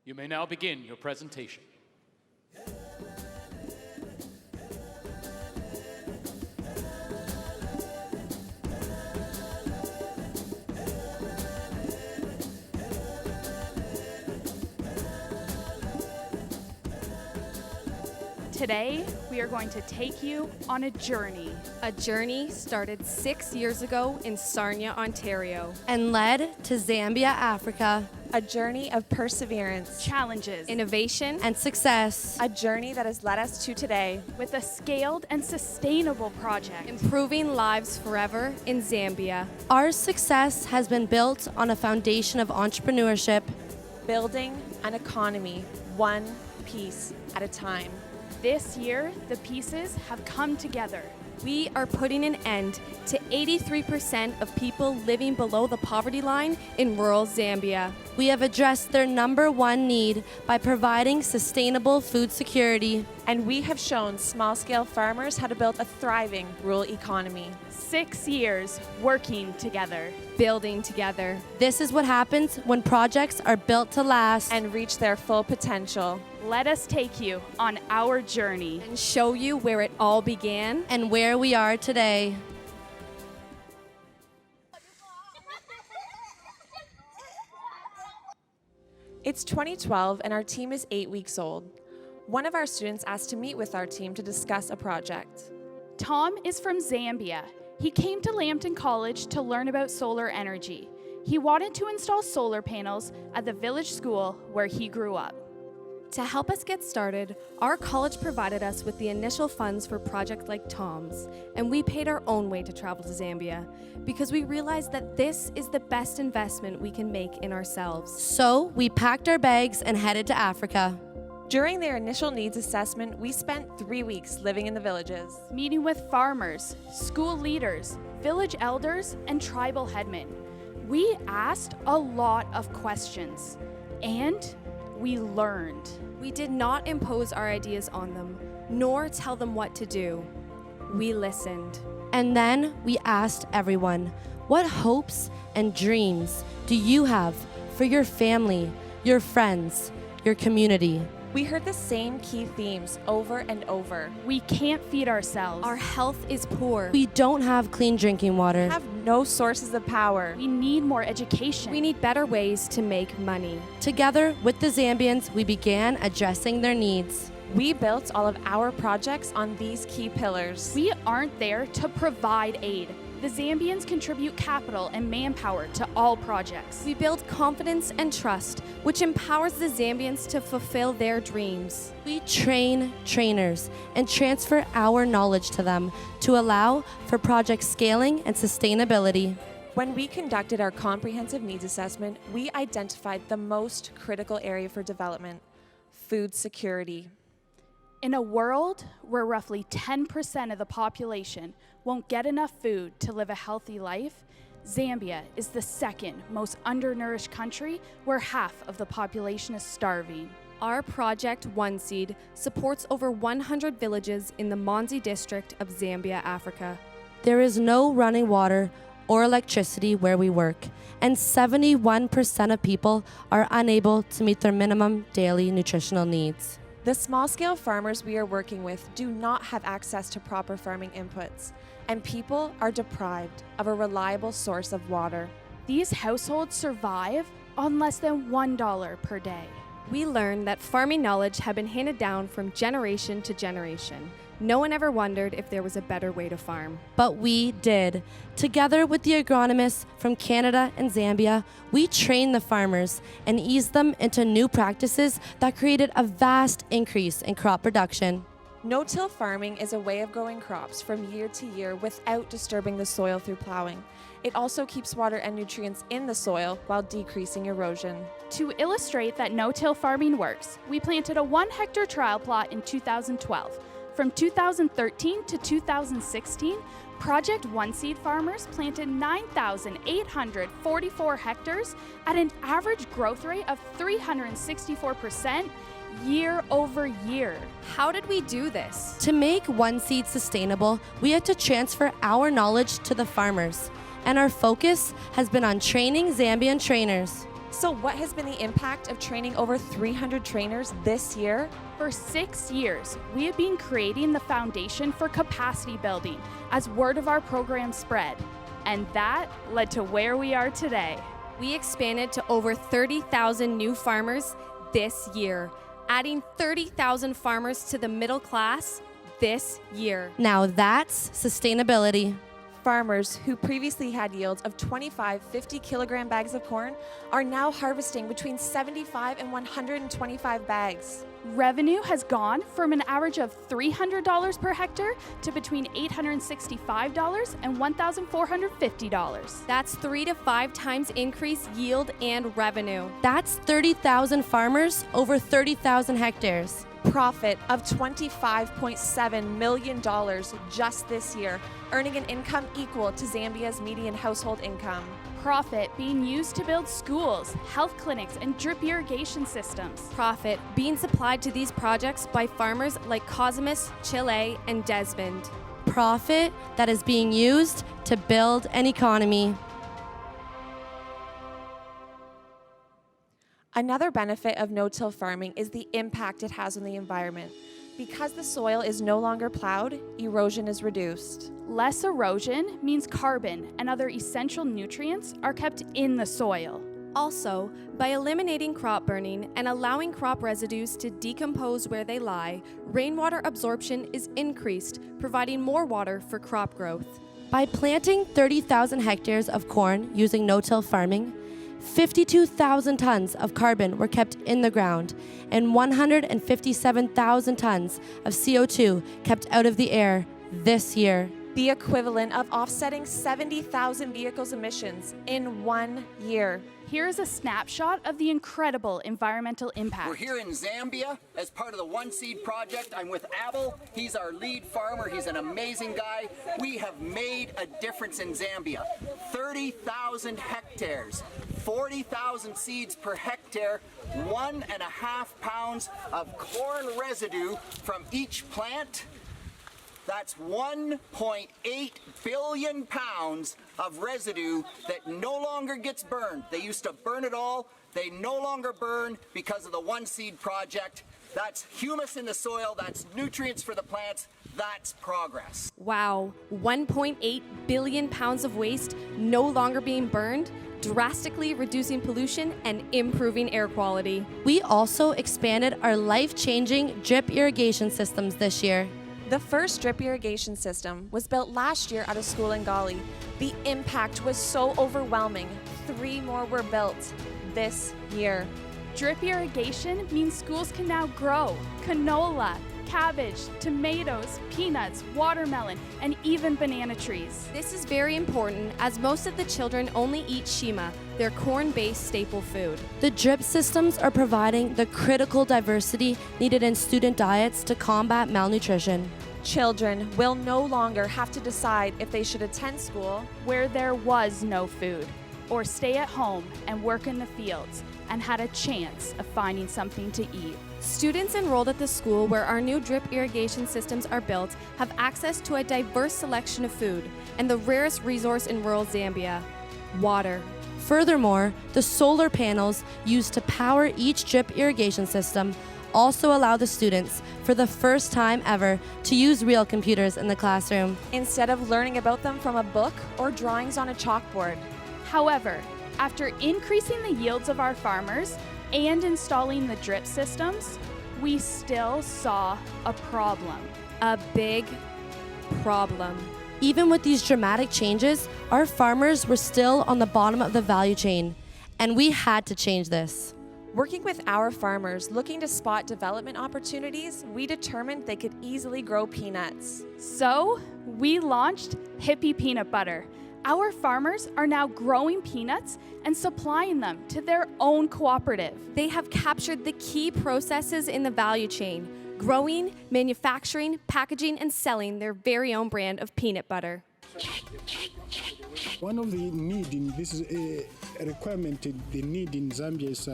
You may now begin your presentation. Today, we are going to take you on a journey. A journey started 6 years ago in Sarnia, Ontario, and led to Zambia, Africa. A journey of perseverance, Challenges, innovation, And success. a journey that has led us to today. with a scaled and sustainable project. improving lives forever in Zambia. Our success has been built on a foundation of entrepreneurship. Building an economy, one piece at a time. This year, the pieces have come together. We are putting an end to 83% of people living below the poverty line in rural Zambia. We have addressed their number one need by providing sustainable food security. And we have shown small-scale farmers how to build a thriving rural economy. 6 years working together. Building together. This is what happens when projects are built to last. And reach their full potential. Let us take you on our journey. And show you where it all began. And where we are today. It's 2012 and our team is 8 weeks old. One of our students asked to meet with our team to discuss a project. Tom is from Zambia. He came to Lambton College to learn about solar energy. He wanted to install solar panels at the village school where he grew up. To help us get started, our college provided us with the initial funds for projects like Tom's, and we paid our own way to travel to Zambia because we realized that this is the best investment we can make in ourselves. So we packed our bags and headed to Africa. During their initial needs assessment, we spent 3 weeks living in the villages. Meeting with farmers, school leaders, village elders, and tribal headmen. We asked a lot of questions, and we learned. We did not impose our ideas on them, nor tell them what to do. We listened. And then we asked everyone, what hopes and dreams do you have for your family, your friends, your community? We heard the same key themes over and over. We can't feed ourselves. Our health is poor. We don't have clean drinking water. We have no sources of power. We need more education. We need better ways to make money. Together with the Zambians, we began addressing their needs. We built all of our projects on these key pillars. We aren't there to provide aid. The Zambians contribute capital and manpower to all projects. We build confidence and trust, which empowers the Zambians to fulfill their dreams. We train trainers and transfer our knowledge to them to allow for project scaling and sustainability. When we conducted our comprehensive needs assessment, we identified the most critical area for development: food security. In a world where roughly 10% of the population won't get enough food to live a healthy life, Zambia is the second most undernourished country where half of the population is starving. Our project, One Seed, supports over 100 villages in the Monzi district of Zambia, Africa. There is no running water or electricity where we work, and 71% of people are unable to meet their minimum daily nutritional needs. The small-scale farmers we are working with do not have access to proper farming inputs, and people are deprived of a reliable source of water. These households survive on less than $1 per day. We learned that farming knowledge had been handed down from generation to generation. No one ever wondered if there was a better way to farm. But we did. Together with the agronomists from Canada and Zambia, we trained the farmers and eased them into new practices that created a vast increase in crop production. No-till farming is a way of growing crops from year to year without disturbing the soil through plowing. It also keeps water and nutrients in the soil while decreasing erosion. To illustrate that no-till farming works, we planted a 1-hectare trial plot in 2012. From 2013 to 2016, Project One Seed farmers planted 9,844 hectares at an average growth rate of 364% year over year. How did we do this? To make One Seed sustainable, we had to transfer our knowledge to the farmers, and our focus has been on training Zambian trainers. So what has been the impact of training over 300 trainers this year? For 6 years, we have been creating the foundation for capacity building as word of our program spread, and that led to where we are today. We expanded to over 30,000 new farmers this year, adding 30,000 farmers to the middle class this year. Now that's sustainability. Farmers who previously had yields of 25 50-kilogram bags of corn are now harvesting between 75 and 125 bags. Revenue has gone from an average of $300 per hectare to between $865 and $1,450. That's 3 to 5 times increased yield and revenue. That's 30,000 farmers over 30,000 hectares. Profit of $25.7 million just this year, earning an income equal to Zambia's median household income. Profit being used to build schools, health clinics, and drip irrigation systems. Profit being supplied to these projects by farmers like Cosmas, Chile, and Desmond. Profit that is being used to build an economy. Another benefit of no-till farming is the impact it has on the environment. Because the soil is no longer plowed, erosion is reduced. Less erosion means carbon and other essential nutrients are kept in the soil. Also, by eliminating crop burning and allowing crop residues to decompose where they lie, rainwater absorption is increased, providing more water for crop growth. By planting 30,000 hectares of corn using no-till farming, 52,000 tons of carbon were kept in the ground and 157,000 tons of CO2 kept out of the air this year. The equivalent of offsetting 70,000 vehicles' emissions in 1 year. Here's a snapshot of the incredible environmental impact. We're here in Zambia as part of the One Seed Project. I'm with Abel. He's our lead farmer. He's an amazing guy. We have made a difference in Zambia. 30,000 hectares, 40,000 seeds per hectare, 1.5 pounds of corn residue from each plant. That's 1.8 billion pounds of residue that no longer gets burned. They used to burn it all. They no longer burn because of the One Seed Project. That's humus in the soil. That's nutrients for the plants. That's progress. Wow, 1.8 billion pounds of waste no longer being burned, drastically reducing pollution and improving air quality. We also expanded our life-changing drip irrigation systems this year. The first drip irrigation system was built last year at a school in Gali. The impact was so overwhelming. 3 more were built this year. Drip irrigation means schools can now grow canola, cabbage, tomatoes, peanuts, watermelon, and even banana trees. This is very important as most of the children only eat shima, their corn-based staple food. The drip systems are providing the critical diversity needed in student diets to combat malnutrition. Children will no longer have to decide if they should attend school where there was no food, or stay at home and work in the fields and had a chance of finding something to eat. Students enrolled at the school where our new drip irrigation systems are built have access to a diverse selection of food and the rarest resource in rural Zambia, water. Furthermore, the solar panels used to power each drip irrigation system also allow the students, for the first time ever, to use real computers in the classroom. instead of learning about them from a book or drawings on a chalkboard. However, after increasing the yields of our farmers and installing the drip systems, we still saw a problem. A big problem. Even with these dramatic changes, our farmers were still on the bottom of the value chain, and we had to change this. Working with our farmers looking to spot development opportunities, we determined they could easily grow peanuts. So, we launched Hippie Peanut Butter. Our farmers are now growing peanuts and supplying them to their own cooperative. They have captured the key processes in the value chain, growing, manufacturing, packaging, and selling their very own brand of peanut butter. One of the need in this is a requirement. The need in Zambia is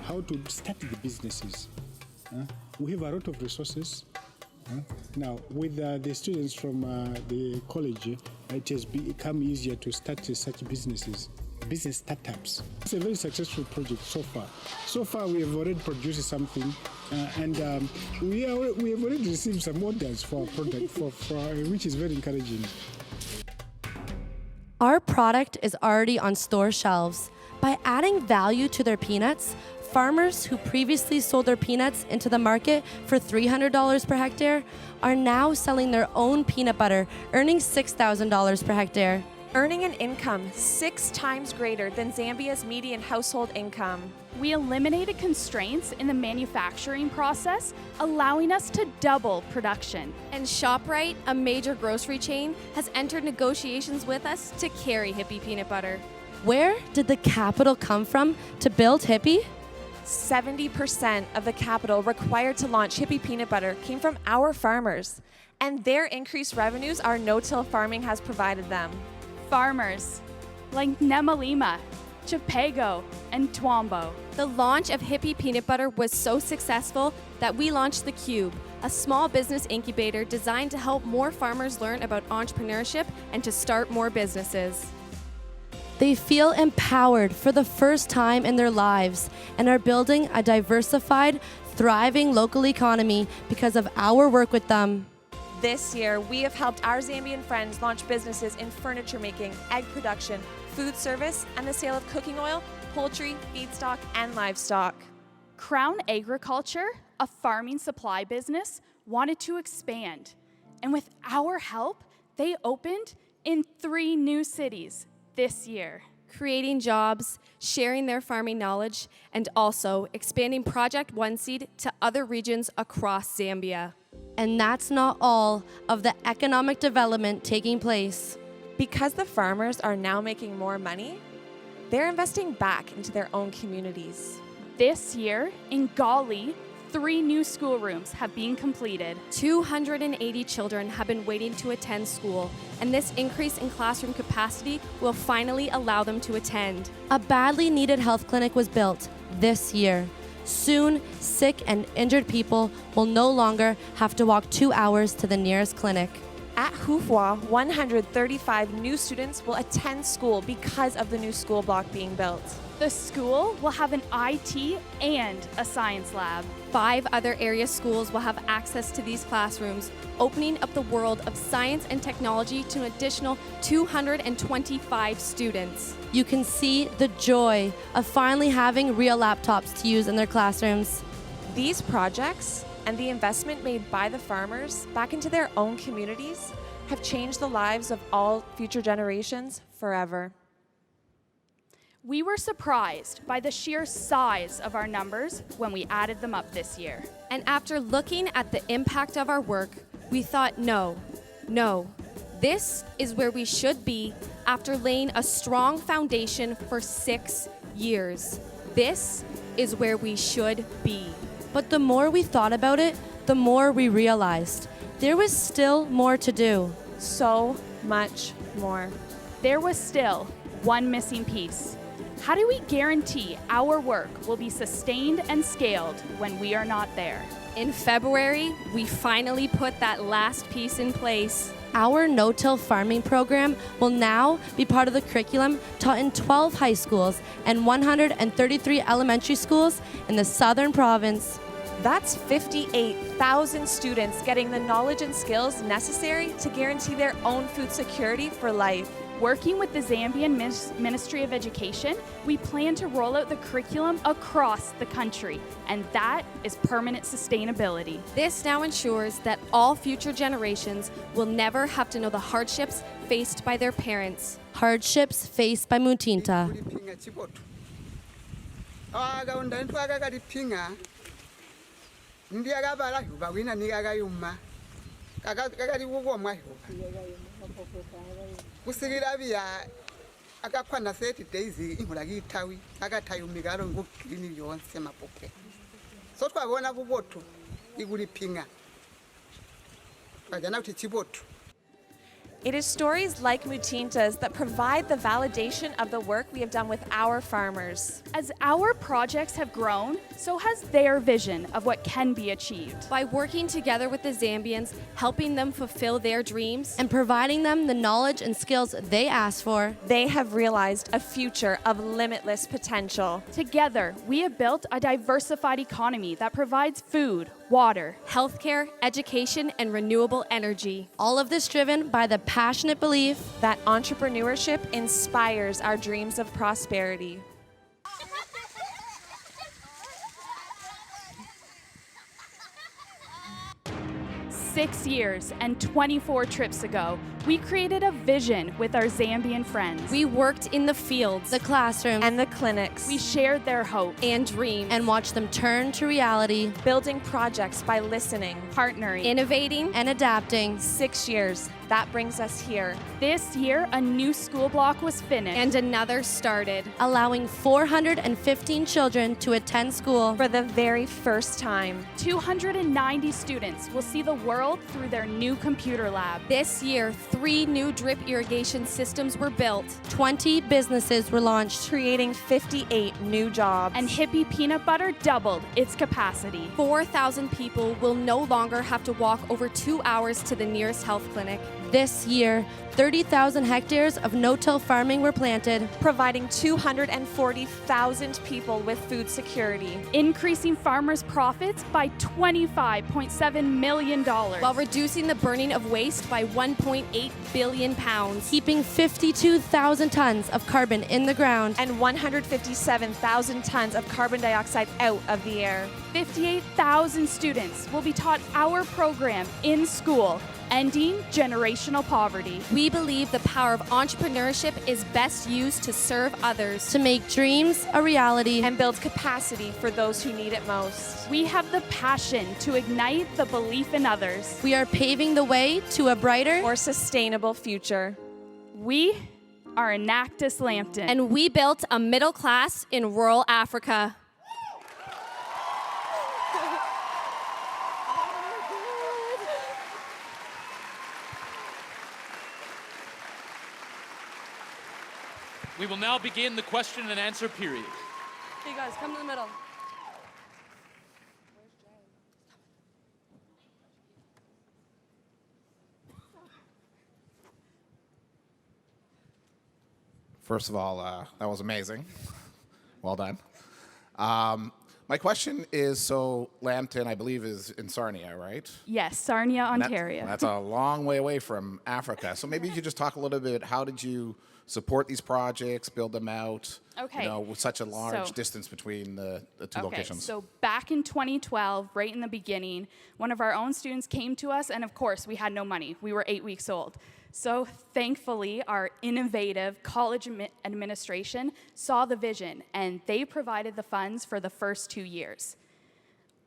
how to start the businesses. We have a lot of resources. Now, with the students from the college, it has become easier to start such businesses. business startups. It's a very successful project so far. So far, we have already produced something, and we have already received some orders for our product, which is very encouraging. Our product is already on store shelves. By adding value to their peanuts, farmers who previously sold their peanuts into the market for $300 per hectare are now selling their own peanut butter, earning $6,000 per hectare. Earning an income 6 times greater than Zambia's median household income. We eliminated constraints in the manufacturing process, allowing us to double production. And ShopRite, a major grocery chain, has entered negotiations with us to carry Hippie peanut butter. Where did the capital come from to build Hippie? 70% of the capital required to launch Hippie peanut butter came from our farmers, and their increased revenues our no-till farming has provided them. Farmers like Nemalima, Chapego, and Twombo. The launch of Hippie peanut butter was so successful that we launched The Cube, a small business incubator designed to help more farmers learn about entrepreneurship and to start more businesses. They feel empowered for the first time in their lives and are building a diversified, thriving local economy because of our work with them. This year, we have helped our Zambian friends launch businesses in furniture making, egg production, food service, and the sale of cooking oil, poultry, feedstock, and livestock. Crown Agriculture, a farming supply business, wanted to expand. And with our help, they opened in 3 new cities this year. Creating jobs, sharing their farming knowledge, and also expanding Project One Seed to other regions across Zambia. And that's not all of the economic development taking place. Because the farmers are now making more money, they're investing back into their own communities. This year, in Gali, 3 new schoolrooms have been completed. 280 children have been waiting to attend school, and this increase in classroom capacity will finally allow them to attend. A badly needed health clinic was built this year. Soon, sick and injured people will no longer have to walk 2 hours to the nearest clinic. At Hufwa, 135 new students will attend school because of the new school block being built. The school will have an IT and a science lab. 5 other area schools will have access to these classrooms, opening up the world of science and technology to an additional 225 students. You can see the joy of finally having real laptops to use in their classrooms. These projects and the investment made by the farmers back into their own communities have changed the lives of all future generations forever. We were surprised by the sheer size of our numbers when we added them up this year. And after looking at the impact of our work, we thought, no, this is where we should be after laying a strong foundation for 6 years. This is where we should be. But the more we thought about it, the more we realized there was still more to do. So much more. There was still one missing piece. How do we guarantee our work will be sustained and scaled when we are not there? In February, we finally put that last piece in place. Our no-till farming program will now be part of the curriculum taught in 12 high schools and 133 elementary schools in the southern province. That's 58,000 students getting the knowledge and skills necessary to guarantee their own food security for life. Working with the Zambian Ministry of Education, we plan to roll out the curriculum across the country, and that is permanent sustainability. This now ensures that all future generations will never have to know the hardships faced by their parents. Hardships faced by Mutinta. Kusikira bya akakwana 30 days imvula kitawi akatayumikalo ngokugrini yonse mapoke so twabona kubotu ikuliphinga bajana kuti chibotu. It is stories like Mutinta's that provide the validation of the work we have done with our farmers. As our projects have grown, so has their vision of what can be achieved. By working together with the Zambians, helping them fulfill their dreams, and providing them the knowledge and skills they asked for, They have realized a future of limitless potential. Together, we have built a diversified economy that provides food, water, healthcare, education, and renewable energy. all of this driven by the passionate belief That entrepreneurship inspires our dreams of prosperity. Six years and 24 trips ago, we created a vision with our Zambian friends. We worked in the fields the classroom And the clinics. We shared their hope, and dreams, and watch them turn to reality building projects by listening. partnering. innovating, and adapting. 6 years. That brings us here. This year, a new school block was finished. and another started. Allowing 415 children to attend school. For the very first time. 290 students will see the world through their new computer lab. This year, 3 new drip irrigation systems were built. 20 businesses were launched. Creating 58 new jobs. And Hippie Peanut Butter doubled its capacity. 4,000 people will no longer have to walk over 2 hours to the nearest health clinic. This year, 30,000 hectares of no-till farming were planted, providing 240,000 people with food security. Increasing farmers' profits by $25.7 million. While reducing the burning of waste by 1.8 billion pounds. keeping 52,000 tons of carbon in the ground, And 157,000 tons of carbon dioxide out of the air. 58,000 students will be taught our program in school, ending generational poverty. We believe the power of entrepreneurship is best used to serve others. to make dreams a reality. And build capacity for those who need it most. We have the passion to ignite the belief in others. We are paving the way to a brighter Or sustainable future. We are Enactus Lambton. And we built a middle class in rural Africa. We will now begin the question and answer period. Hey guys, come to the middle. First of all, that was amazing. Well done. My question is, so Lambton, I believe, is in Sarnia, right? Yes, Sarnia, And that's- Ontario. That's a long way away from Africa. So maybe you could just talk a little bit, how did you support these projects, build them out? Okay. You know, with such a large So- distance between the two locations. So back in 2012, right in the beginning, one of our own students came to us, and of course, we had no money. We were 8 weeks old. So thankfully, our innovative college administration saw the vision, and they provided the funds for the first 2 years.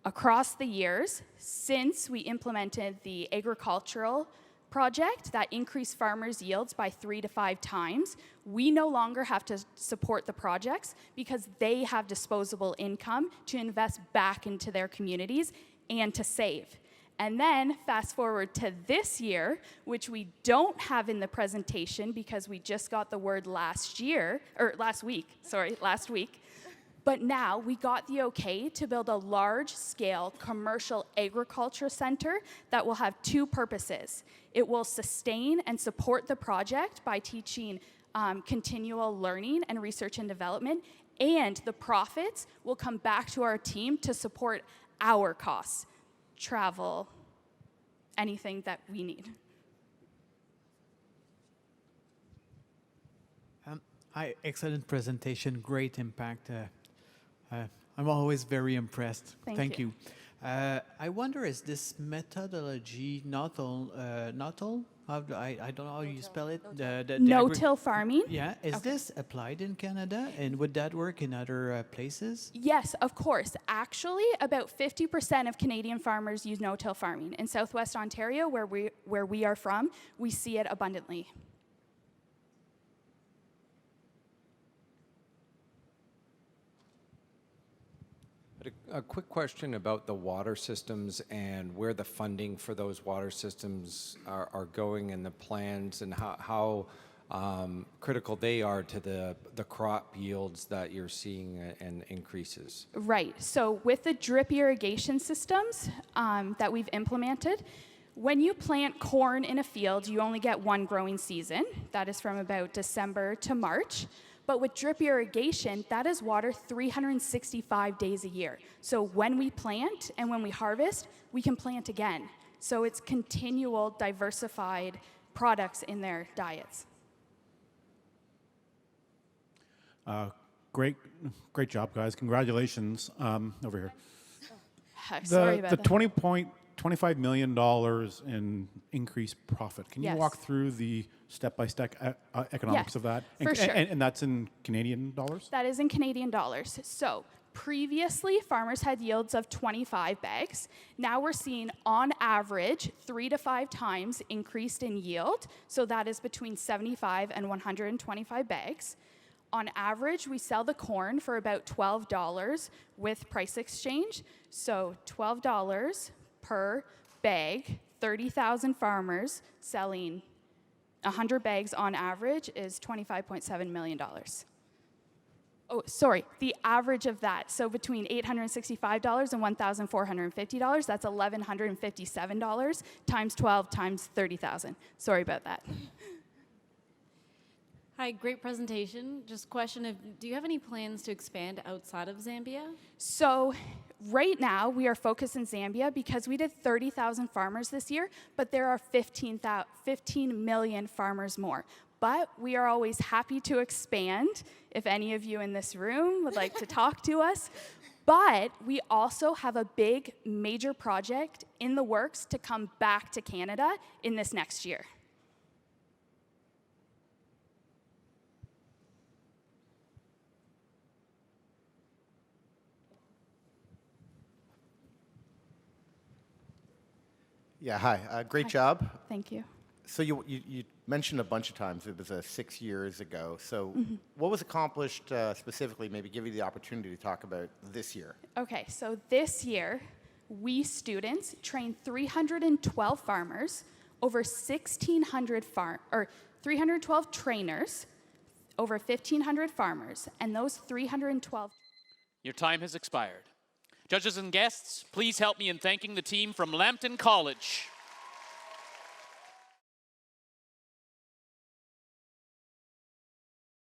Across the years, since we implemented the agricultural project that increased farmers' yields by 3 to 5 times, we no longer have to support the projects because they have disposable income to invest back into their communities and to save. And then fast forward to this year, which we don't have in the presentation because we just got the word last week. But now we got the okay to build a large-scale commercial agriculture center that will have 2 purposes. It will sustain and support the project by teaching continual learning and research and development, and the profits will come back to our team to support our costs, travel, anything that we need. Hi, excellent presentation, great impact. I'm always very impressed. Thank you. I wonder, is this methodology not all? I don't know how you spell it. No-till farming? Yeah, is this applied in Canada, and would that work in other places? Yes, of course. Actually, about 50% of Canadian farmers use no-till farming. In Southwest Ontario, where we are from, we see it abundantly. But a quick question about the water systems and where the funding for those water systems are going and the plans and how critical they are to the crop yields that you're seeing and increases. Right. So with the drip irrigation systems that we've implemented, when you plant corn in a field, you only get one growing season. That is from about December to March. But with drip irrigation, that is water 365 days a year. So when we plant and when we harvest, we can plant again. So it's continual, diversified products in their diets. Great job, guys. Congratulations. Over here. Sorry about that. The $25 million in increased profit. Can you Yes. walk through the step-by-step economics of that? For sure. And that's in Canadian dollars? That is in Canadian dollars. So previously, farmers had yields of 25 bags. Now we're seeing, on average, 3 to 5 times increased in yield. So that is between 75 and 125 bags. On average, we sell the corn for about $12 with price exchange. So $12 per bag, 30,000 farmers selling 100 bags on average is $25.7 million. Oh, sorry, the average of that. So between $865 and $1,450, that's $1,157 times 12 times 30,000. Sorry about that. Hi, great presentation. Just question of, do you have any plans to expand outside of Zambia? So right now we are focused in Zambia because we did 30,000 farmers this year, but there are 15 million farmers more. But we are always happy to expand if any of you in this room would like to talk to us. But we also have a big major project in the works to come back to Canada in this next year. Yeah, hi. Great job. Thank you. So you mentioned a bunch of times it was 6 years ago. So what was accomplished specifically? Maybe give you the opportunity to talk about this year. Okay, so this year, we students trained 312 farmers, over 312 trainers, over 1,500 farmers, and those 312. Your time has expired. Judges and guests, please help me in thanking the team from Lambton College.